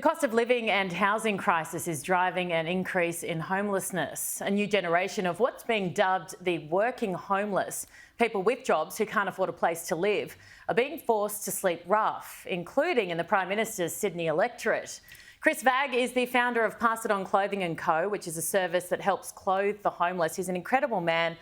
cost of living and housing crisis is driving an increase in homelessness. A new generation of what's being dubbed the working homeless, people with jobs who can't afford a place to live, are being forced to sleep rough, including in the Prime Minister's Sydney electorate. Vagg is the founder of Pass It On Clothing & Co, which is a service that helps clothe the homeless. He's an incredible man.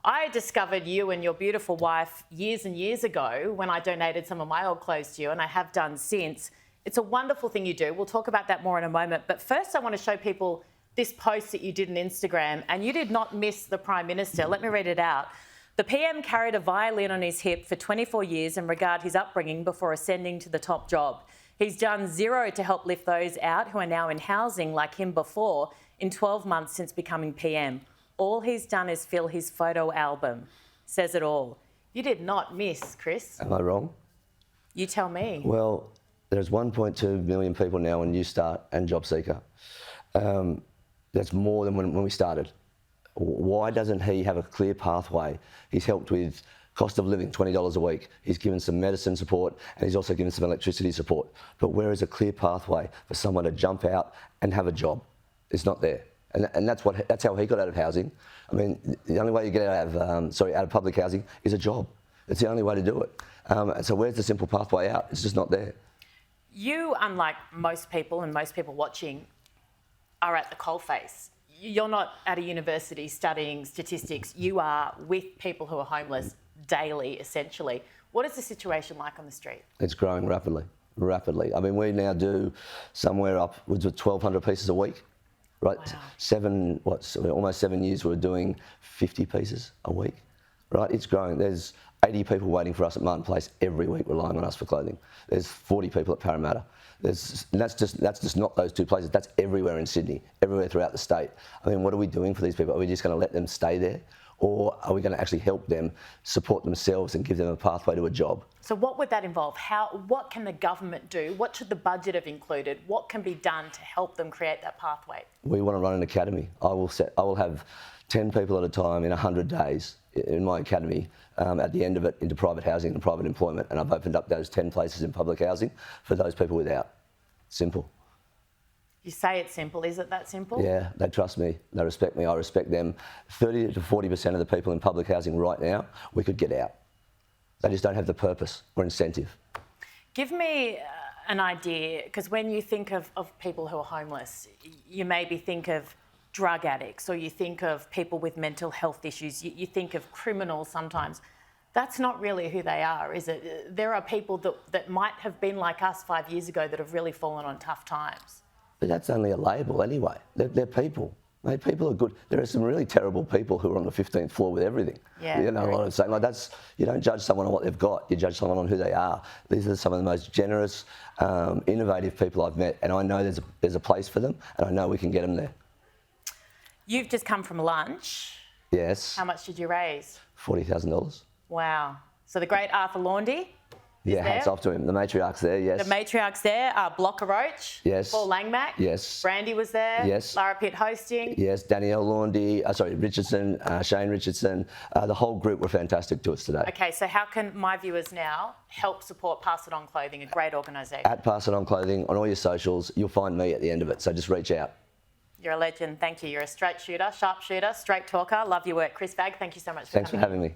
I discovered you and your beautiful wife years and years ago when I donated some of my old clothes to you, and I have done since. It's a wonderful thing you do. We'll talk about that more in a moment. But first, I want to show people this post that you did on Instagram, and you did not miss the Prime Minister. Let me read it out. The PM carried a violin on his hip for 24 years and regard his upbringing before ascending to the top job. He's done zero to help lift those out who are now in housing like him before in 12 months since becoming PM. All he's done is fill his photo album. Says it all. You did not miss, Chris. Am I wrong? You tell me. Well, there's 1.2 million people now in New Start and Job Seeker. That's more than when we started. Why doesn't he have a clear pathway? He's helped with cost of living, $20 a week. He's given some medicine support and he's also given some electricity support. But where is a clear pathway for someone to jump out and have a job? It's not there. And that's how he got out of housing. I mean, the only way you get out of public housing is a job. It's the only way to do it. And so where's the simple pathway out? It's just not there. You, unlike most people and most people watching, are at the coalface. You're not at a university studying statistics. You are with people who are homeless daily, essentially. What is the situation like on the street? It's growing rapidly. I mean, we now do somewhere upwards of 1,200 pieces a week. Right, wow. Almost 7 years we're doing 50 pieces a week. Right, it's growing. There's 80 people waiting for us at Martin Place every week, relying on us for clothing. There's 40 people at Parramatta. And that's just not those two places. That's everywhere in Sydney, everywhere throughout the state. I mean, what are we doing for these people? Are we just going to let them stay there? Or are we going to actually help them support themselves and give them a pathway to a job? So what would that involve? What can the government do? What should the budget have included? What can be done to help them create that pathway? We want to run an academy. I will have 10 people at a time in 100 days in my academy, at the end of it, into private housing and private employment. And I've opened up those 10 places in public housing for those people without. Simple. You say it's simple. Is it that simple? Yeah, they trust me. They respect me. I respect them. 30 to 40% of the people in public housing right now, we could get out. They just don't have the purpose or incentive. Give me an idea, because when you think of people who are homeless, you maybe think of drug addicts or you think of people with mental health issues. You think of criminals sometimes. That's not really who they are, is it? There are people that might have been like us 5 years ago that have really fallen on tough times. But that's only a label anyway. They're people. Mate, people are good. There are some really terrible people who are on the 15th floor with everything. Yeah, you know what I'm saying? Like you don't judge someone on what they've got. You judge someone on who they are. These are some of the most generous, innovative people I've met, and I know there's a place for them, and I know we can get them there. You've just come from lunch. Yes. How much did you raise? $40,000. Wow. So the great Arthur Laundy. Yeah, hats off to him. The matriarch's there, yes. The matriarch's there. Blocker Roach. Yes. Paul Langmack. Yes. Brandy was there. Yes. Lara Pitt hosting. Yes. Danielle Laundy, Richardson, Shane Richardson. The whole group were fantastic to us today. Okay, so how can my viewers now help support Pass It On Clothing, a great organisation? At Pass It On Clothing, on all your socials, you'll find me at the end of it, so just reach out. You're a legend. Thank you. You're a straight shooter, sharp shooter, straight talker. Love your work. Vagg, thank you so much for coming. Thanks for having me.